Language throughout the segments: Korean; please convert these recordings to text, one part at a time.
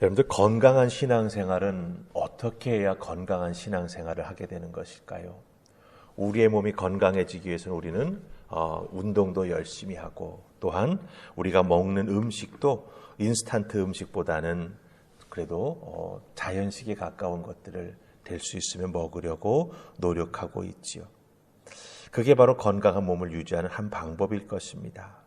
여러분들 건강한 신앙생활은 어떻게 해야 건강한 신앙생활을 하게 되는 것일까요? 우리의 몸이 건강해지기 위해서는 우리는 운동도 열심히 하고 또한 우리가 먹는 음식도 인스턴트 음식보다는 그래도 자연식에 가까운 것들을 될 수 있으면 먹으려고 노력하고 있지요. 그게 바로 건강한 몸을 유지하는 한 방법일 것입니다.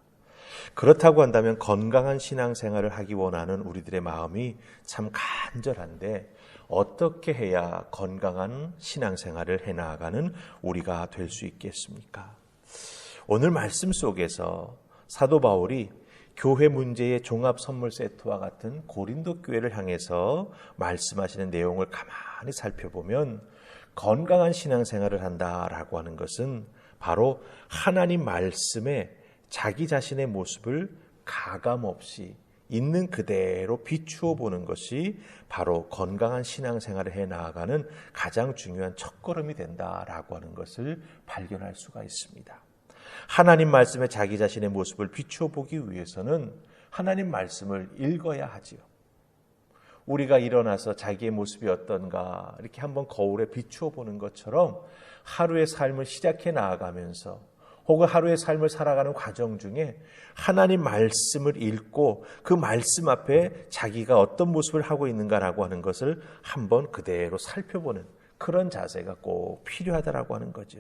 그렇다고 한다면 건강한 신앙생활을 하기 원하는 우리들의 마음이 참 간절한데 어떻게 해야 건강한 신앙생활을 해나가는 우리가 될 수 있겠습니까? 오늘 말씀 속에서 사도 바울이 교회 문제의 종합 선물 세트와 같은 고린도 교회를 향해서 말씀하시는 내용을 가만히 살펴보면 건강한 신앙생활을 한다라고 하는 것은 바로 하나님 말씀에 자기 자신의 모습을 가감없이 있는 그대로 비추어 보는 것이 바로 건강한 신앙생활을 해나가는 가장 중요한 첫걸음이 된다라고 하는 것을 발견할 수가 있습니다. 하나님 말씀에 자기 자신의 모습을 비추어 보기 위해서는 하나님 말씀을 읽어야 하지요. 우리가 일어나서 자기의 모습이 어떤가 이렇게 한번 거울에 비추어 보는 것처럼 하루의 삶을 시작해 나아가면서 혹은 하루의 삶을 살아가는 과정 중에 하나님 말씀을 읽고 그 말씀 앞에 자기가 어떤 모습을 하고 있는가라고 하는 것을 한번 그대로 살펴보는 그런 자세가 꼭 필요하다라고 하는 거죠.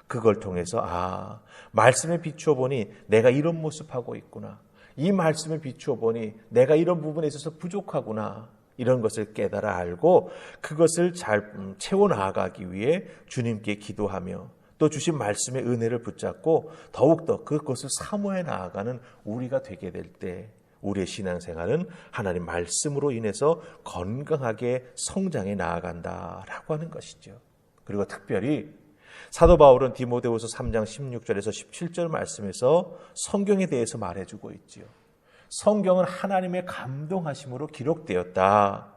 그걸 통해서 말씀에 비추어 보니 내가 이런 모습하고 있구나. 이 말씀에 비추어 보니 내가 이런 부분에 있어서 부족하구나. 이런 것을 깨달아 알고 그것을 잘 채워나가기 위해 주님께 기도하며 또 주신 말씀의 은혜를 붙잡고 더욱더 그것을 사모해 나아가는 우리가 되게 될 때 우리의 신앙생활은 하나님 말씀으로 인해서 건강하게 성장해 나아간다라고 하는 것이죠. 그리고 특별히 사도 바울은 디모데후서 3장 16절에서 17절 말씀에서 성경에 대해서 말해주고 있지요. 성경은 하나님의 감동하심으로 기록되었다.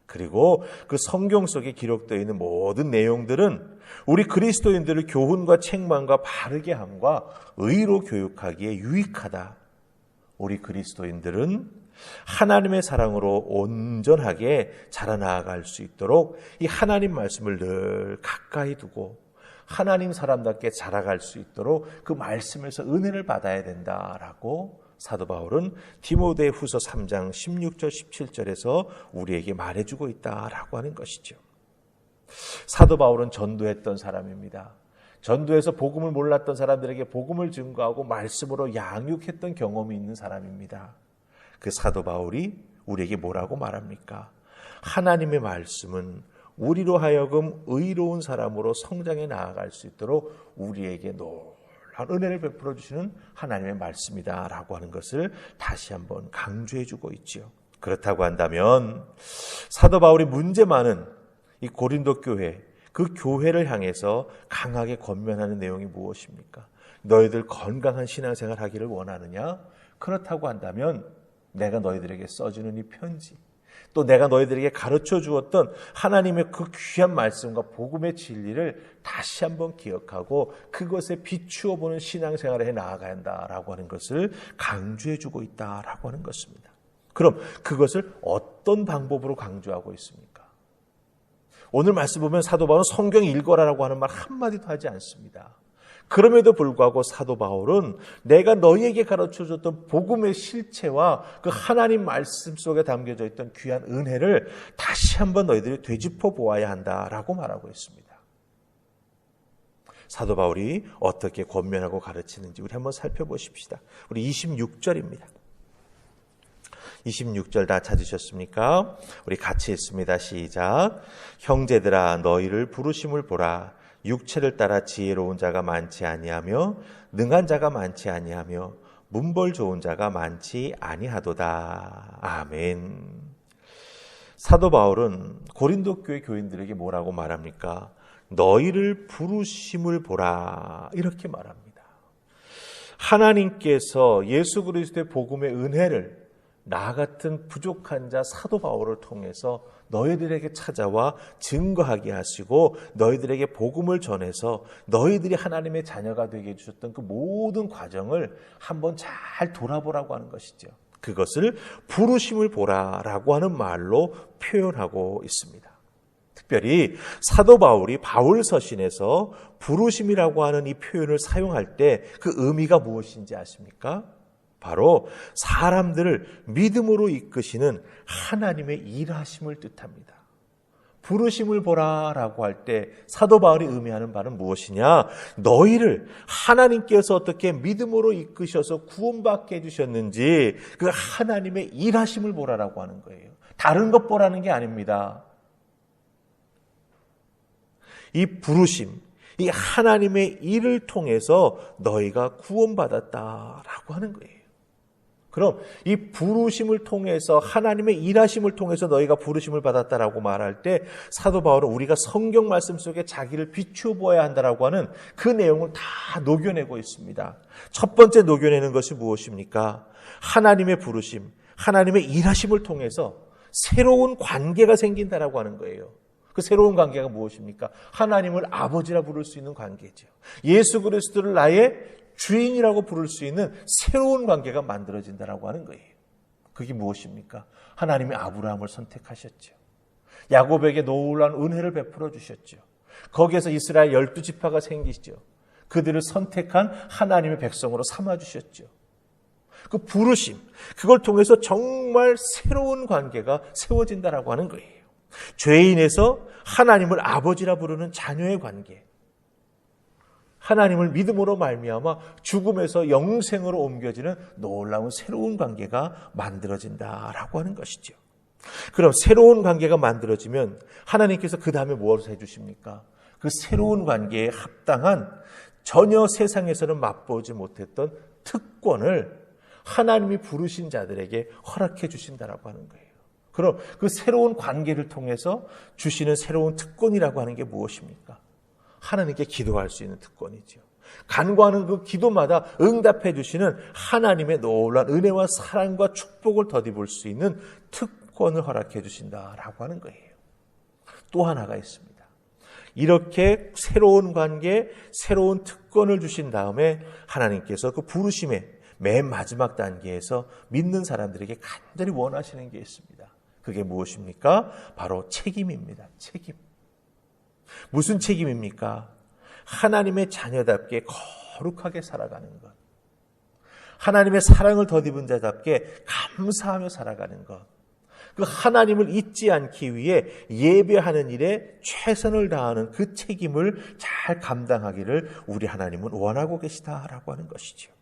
그리고 그 성경 속에 기록되어 있는 모든 내용들은 우리 그리스도인들을 교훈과 책망과 바르게 함과 의로 교육하기에 유익하다. 우리 그리스도인들은 하나님의 사랑으로 온전하게 자라나갈 수 있도록 이 하나님 말씀을 늘 가까이 두고 하나님 사람답게 자라갈 수 있도록 그 말씀에서 은혜를 받아야 된다라고 사도 바울은 디모데후서 3장 16절 17절에서 우리에게 말해주고 있다라고 하는 것이죠. 사도 바울은 전도했던 사람입니다. 전도해서 복음을 몰랐던 사람들에게 복음을 증거하고 말씀으로 양육했던 경험이 있는 사람입니다. 그 사도 바울이 우리에게 뭐라고 말합니까? 하나님의 말씀은 우리로 하여금 의로운 사람으로 성장해 나아갈 수 있도록 우리에게 놀라운 은혜를 베풀어 주시는 하나님의 말씀이다라고 하는 것을 다시 한번 강조해 주고 있지요. 그렇다고 한다면 사도 바울이 문제 많은 이 고린도 교회, 그 교회를 향해서 강하게 권면하는 내용이 무엇입니까? 너희들 건강한 신앙생활 하기를 원하느냐? 그렇다고 한다면 내가 너희들에게 써주는 이 편지, 또 내가 너희들에게 가르쳐 주었던 하나님의 그 귀한 말씀과 복음의 진리를 다시 한번 기억하고 그것에 비추어 보는 신앙생활을 해 나아가야 한다라고 하는 것을 강조해 주고 있다라고 하는 것입니다. 그럼 그것을 어떤 방법으로 강조하고 있습니까? 오늘 말씀 보면 사도 바울은 성경 읽어라라고 하는 말 한마디도 하지 않습니다. 그럼에도 불구하고 사도 바울은 내가 너희에게 가르쳐줬던 복음의 실체와 그 하나님 말씀 속에 담겨져 있던 귀한 은혜를 다시 한번 너희들이 되짚어 보아야 한다라고 말하고 있습니다. 사도 바울이 어떻게 권면하고 가르치는지 우리 한번 살펴보십시다. 우리 26절입니다. 26절 다 찾으셨습니까? 우리 같이 읽습니다. 시작. 형제들아 너희를 부르심을 보라. 육체를 따라 지혜로운 자가 많지 아니하며 능한 자가 많지 아니하며 문벌 좋은 자가 많지 아니하도다. 아멘. 사도 바울은 고린도 교회 교인들에게 뭐라고 말합니까? 너희를 부르심을 보라 이렇게 말합니다. 하나님께서 예수 그리스도의 복음의 은혜를 나 같은 부족한 자 사도 바울을 통해서 너희들에게 찾아와 증거하게 하시고 너희들에게 복음을 전해서 너희들이 하나님의 자녀가 되게 해주셨던 그 모든 과정을 한번 잘 돌아보라고 하는 것이죠. 그것을 부르심을 보라라고 하는 말로 표현하고 있습니다. 특별히 사도 바울이 바울 서신에서 부르심이라고 하는 이 표현을 사용할 때 그 의미가 무엇인지 아십니까? 바로 사람들을 믿음으로 이끄시는 하나님의 일하심을 뜻합니다. 부르심을 보라라고 할 때 사도 바울이 의미하는 바는 무엇이냐? 너희를 하나님께서 어떻게 믿음으로 이끄셔서 구원받게 해주셨는지 그 하나님의 일하심을 보라라고 하는 거예요. 다른 것 보라는 게 아닙니다. 이 부르심, 이 하나님의 일을 통해서 너희가 구원받았다라고 하는 거예요. 그럼 이 부르심을 통해서 하나님의 일하심을 통해서 너희가 부르심을 받았다라고 말할 때 사도 바울은 우리가 성경 말씀 속에 자기를 비추어 보아야 한다라고 하는 그 내용을 다 녹여내고 있습니다. 첫 번째 녹여내는 것이 무엇입니까? 하나님의 부르심, 하나님의 일하심을 통해서 새로운 관계가 생긴다라고 하는 거예요. 그 새로운 관계가 무엇입니까? 하나님을 아버지라 부를 수 있는 관계죠. 예수 그리스도를 나의 주인이라고 부를 수 있는 새로운 관계가 만들어진다라고 하는 거예요. 그게 무엇입니까? 하나님이 아브라함을 선택하셨죠. 야곱에게 놀라운 은혜를 베풀어 주셨죠. 거기에서 이스라엘 12지파가 생기시죠. 그들을 선택한 하나님의 백성으로 삼아주셨죠. 그 부르심, 그걸 통해서 정말 새로운 관계가 세워진다라고 하는 거예요. 죄인에서 하나님을 아버지라 부르는 자녀의 관계, 하나님을 믿음으로 말미암아 죽음에서 영생으로 옮겨지는 놀라운 새로운 관계가 만들어진다라고 하는 것이죠. 그럼 새로운 관계가 만들어지면 하나님께서 그 다음에 무엇을 해주십니까? 그 새로운 관계에 합당한 전혀 세상에서는 맛보지 못했던 특권을 하나님이 부르신 자들에게 허락해 주신다라고 하는 거예요. 그럼 그 새로운 관계를 통해서 주시는 새로운 특권이라고 하는 게 무엇입니까? 하나님께 기도할 수 있는 특권이죠. 간구하는 그 기도마다 응답해 주시는 하나님의 놀라운 은혜와 사랑과 축복을 덧입을 수 있는 특권을 허락해 주신다라고 하는 거예요. 또 하나가 있습니다. 이렇게 새로운 관계, 새로운 특권을 주신 다음에 하나님께서 그 부르심의 맨 마지막 단계에서 믿는 사람들에게 간절히 원하시는 게 있습니다. 그게 무엇입니까? 바로 책임입니다. 책임. 무슨 책임입니까? 하나님의 자녀답게 거룩하게 살아가는 것. 하나님의 사랑을 덧입은 자답게 감사하며 살아가는 것. 그 하나님을 잊지 않기 위해 예배하는 일에 최선을 다하는 그 책임을 잘 감당하기를 우리 하나님은 원하고 계시다라고 하는 것이죠.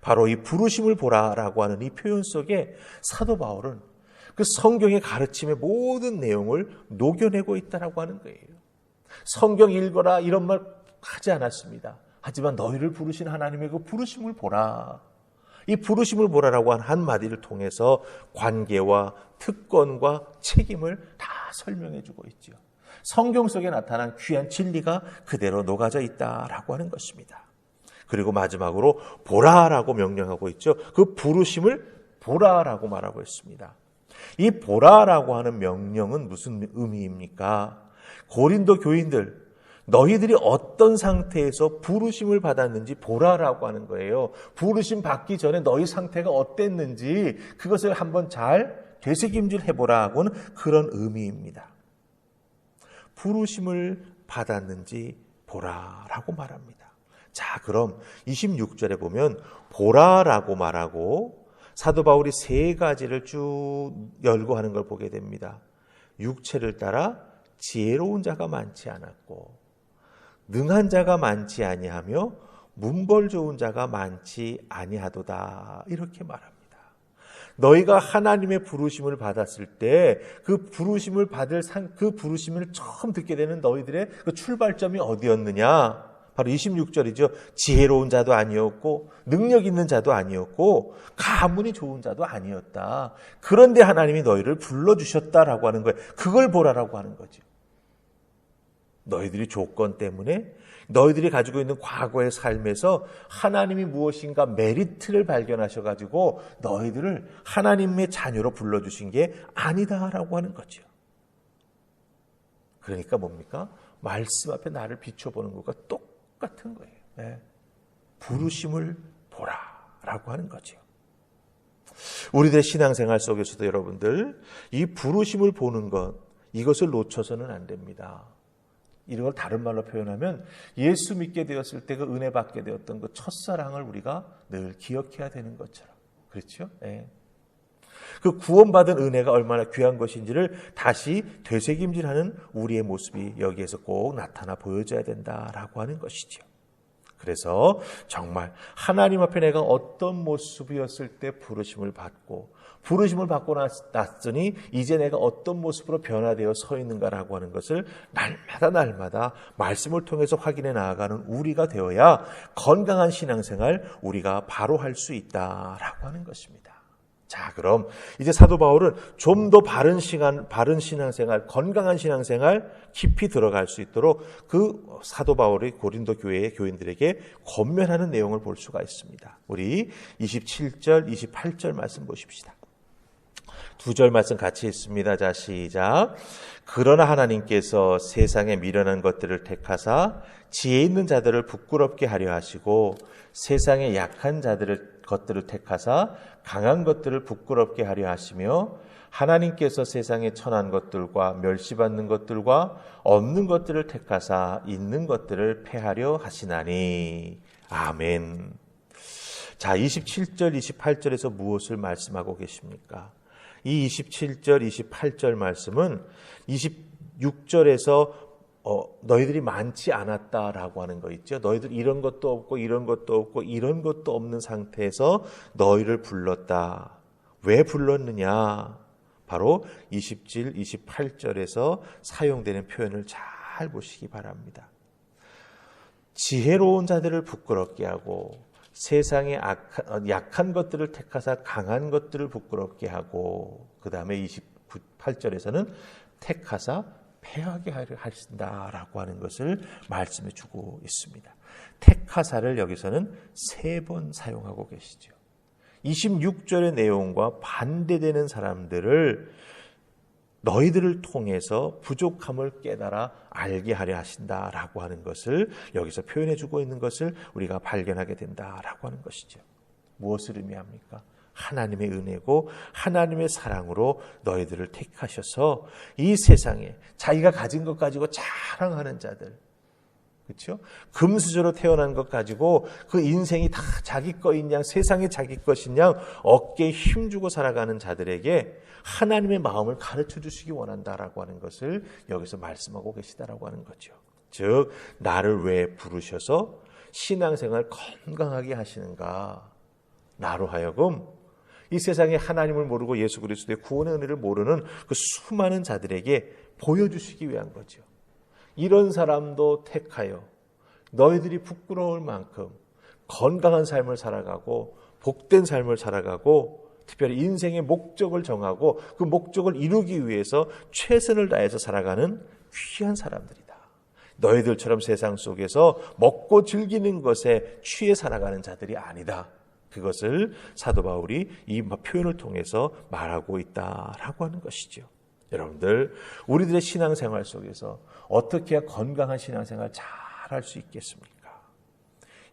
바로 이 부르심을 보라라고 하는 이 표현 속에 사도 바울은 그 성경의 가르침의 모든 내용을 녹여내고 있다라고 하는 거예요. 성경 읽어라 이런 말 하지 않았습니다. 하지만 너희를 부르신 하나님의 그 부르심을 보라. 이 부르심을 보라라고 한 한마디를 통해서 관계와 특권과 책임을 다 설명해 주고 있죠. 성경 속에 나타난 귀한 진리가 그대로 녹아져 있다라고 하는 것입니다. 그리고 마지막으로 보라라고 명령하고 있죠. 그 부르심을 보라라고 말하고 있습니다. 이 보라라고 하는 명령은 무슨 의미입니까? 고린도 교인들, 너희들이 어떤 상태에서 부르심을 받았는지 보라라고 하는 거예요. 부르심 받기 전에 너희 상태가 어땠는지 그것을 한번 잘 되새김질 해보라고는 그런 의미입니다. 부르심을 받았는지 보라라고 말합니다. 자, 그럼 26절에 보면 보라라고 말하고 사도 바울이 세 가지를 쭉 열고 하는 걸 보게 됩니다. 육체를 따라 지혜로운 자가 많지 않았고 능한 자가 많지 아니하며 문벌 좋은 자가 많지 아니하도다 이렇게 말합니다. 너희가 하나님의 부르심을 받았을 때 그 부르심을 받을 그 부르심을 처음 듣게 되는 너희들의 그 출발점이 어디였느냐? 바로 26절이죠. 지혜로운 자도 아니었고 능력 있는 자도 아니었고 가문이 좋은 자도 아니었다. 그런데 하나님이 너희를 불러주셨다라고 하는 거예요. 그걸 보라라고 하는 거죠. 너희들이 조건 때문에 너희들이 가지고 있는 과거의 삶에서 하나님이 무엇인가 메리트를 발견하셔가지고 너희들을 하나님의 자녀로 불러주신 게 아니다라고 하는 거죠. 그러니까 뭡니까? 말씀 앞에 나를 비춰보는 것과 똑같은 거예요. 네. 부르심을 보라라고 하는 거죠. 우리들의 신앙생활 속에서도 여러분들 이 부르심을 보는 것, 이것을 놓쳐서는 안 됩니다. 이걸 다른 말로 표현하면 예수 믿게 되었을 때 그 은혜 받게 되었던 그 첫사랑을 우리가 늘 기억해야 되는 것처럼. 그렇죠? 예. 그 구원받은 은혜가 얼마나 귀한 것인지를 다시 되새김질하는 우리의 모습이 여기에서 꼭 나타나 보여져야 된다라고 하는 것이죠. 그래서 정말 하나님 앞에 내가 어떤 모습이었을 때 부르심을 받고 났으니 이제 내가 어떤 모습으로 변화되어 서 있는가라고 하는 것을 날마다 말씀을 통해서 확인해 나아가는 우리가 되어야 건강한 신앙생활 우리가 바로 할 수 있다라고 하는 것입니다. 자, 그럼 이제 사도 바울은 좀 더 바른 신앙생활, 건강한 신앙생활 깊이 들어갈 수 있도록 그 사도 바울이 고린도 교회의 교인들에게 권면하는 내용을 볼 수가 있습니다. 우리 27절, 28절 말씀 보십시다. 두 절 말씀 같이 읽습니다. 자, 시작. 그러나 하나님께서 세상에 미련한 것들을 택하사 지혜 있는 자들을 부끄럽게 하려 하시고 세상에 약한 것들을 택하사 강한 것들을 부끄럽게 하려 하시며 하나님께서 세상에 천한 것들과 멸시받는 것들과 없는 것들을 택하사 있는 것들을 패하려 하시나니. 아멘. 자, 27절, 28절에서 무엇을 말씀하고 계십니까? 이 27절, 28절 말씀은 26절에서 너희들이 많지 않았다라고 하는 거 있죠. 너희들 이런 것도 없고 이런 것도 없고 이런 것도 없는 상태에서 너희를 불렀다. 왜 불렀느냐? 바로 27, 28절에서 사용되는 표현을 잘 보시기 바랍니다. 지혜로운 자들을 부끄럽게 하고 세상에 약한 것들을 택하사 강한 것들을 부끄럽게 하고 그 다음에 28절에서는 택하사 패하게 하려 하신다라고 하는 것을 말씀해 주고 있습니다. 택하사를 여기서는 3번 사용하고 계시죠. 26절의 내용과 반대되는 사람들을 너희들을 통해서 부족함을 깨달아 알게 하려 하신다라고 하는 것을 여기서 표현해 주고 있는 것을 우리가 발견하게 된다라고 하는 것이죠. 무엇을 의미합니까? 하나님의 은혜고 하나님의 사랑으로 너희들을 택하셔서 이 세상에 자기가 가진 것 가지고 자랑하는 자들, 그렇죠? 금수저로 태어난 것 가지고 그 인생이 다 자기 거인 양, 세상이 자기 것인 양 어깨에 힘주고 살아가는 자들에게 하나님의 마음을 가르쳐 주시기 원한다라고 하는 것을 여기서 말씀하고 계시다라고 하는 거죠. 즉 나를 왜 부르셔서 신앙생활 건강하게 하시는가? 나로 하여금 이 세상에 하나님을 모르고 예수 그리스도의 구원의 은혜를 모르는 그 수많은 자들에게 보여주시기 위한 거죠. 이런 사람도 택하여 너희들이 부끄러울 만큼 건강한 삶을 살아가고 복된 삶을 살아가고 특별히 인생의 목적을 정하고 그 목적을 이루기 위해서 최선을 다해서 살아가는 귀한 사람들이다. 너희들처럼 세상 속에서 먹고 즐기는 것에 취해 살아가는 자들이 아니다. 그것을 사도 바울이 이 표현을 통해서 말하고 있다라고 하는 것이죠. 여러분들, 우리들의 신앙생활 속에서 어떻게 해야 건강한 신앙생활 잘 할 수 있겠습니까?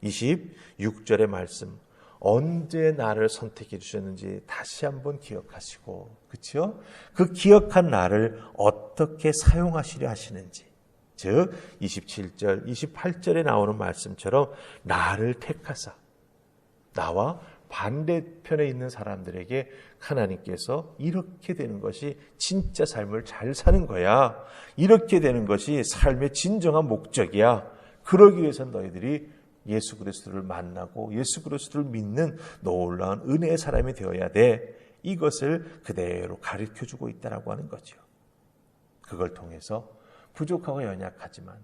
26절의 말씀, 언제 나를 선택해 주셨는지 다시 한번 기억하시고, 그렇죠? 그 기억한 나를 어떻게 사용하시려 하시는지, 즉 27절, 28절에 나오는 말씀처럼 나를 택하사 나와 반대편에 있는 사람들에게 하나님께서 이렇게 되는 것이 진짜 삶을 잘 사는 거야. 이렇게 되는 것이 삶의 진정한 목적이야. 그러기 위해서는 너희들이 예수 그리스도를 만나고 예수 그리스도를 믿는 놀라운 은혜의 사람이 되어야 돼. 이것을 그대로 가르쳐주고 있다라고 하는 거죠. 그걸 통해서 부족하고 연약하지만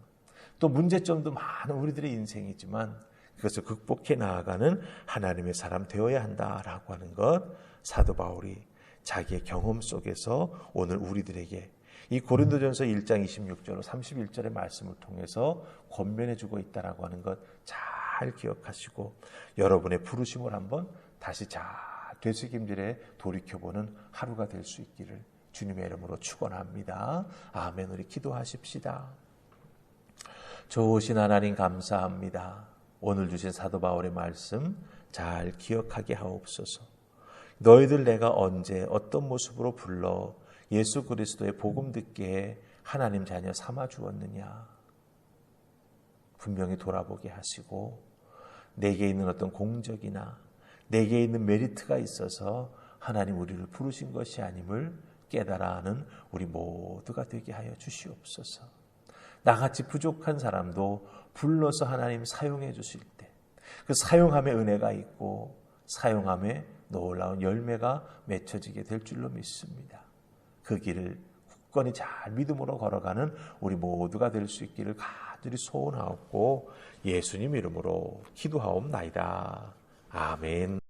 또 문제점도 많은 우리들의 인생이지만 그것을 극복해 나아가는 하나님의 사람 되어야 한다라고 하는 것, 사도 바울이 자기의 경험 속에서 오늘 우리들에게 이 고린도전서 1장 26절 31절의 말씀을 통해서 권면해 주고 있다라고 하는 것 잘 기억하시고 여러분의 부르심을 한번 다시 잘 되새김질에 돌이켜보는 하루가 될 수 있기를 주님의 이름으로 축원합니다. 아멘. 우리 기도하십시다. 좋으신 하나님 감사합니다. 오늘 주신 사도 바울의 말씀 잘 기억하게 하옵소서. 너희들 내가 언제 어떤 모습으로 불러 예수 그리스도의 복음 듣게 하나님 자녀 삼아 주었느냐. 분명히 돌아보게 하시고 내게 있는 어떤 공적이나 내게 있는 메리트가 있어서 하나님 우리를 부르신 것이 아님을 깨달아 하는 우리 모두가 되게 하여 주시옵소서. 나같이 부족한 사람도 불러서 하나님 사용해 주실 때 그 사용함의 은혜가 있고 사용함에 놀라운 열매가 맺혀지게 될 줄로 믿습니다. 그 길을 굳건히 잘 믿음으로 걸어가는 우리 모두가 될 수 있기를 간절히 소원하옵고 예수님 이름으로 기도하옵나이다. 아멘.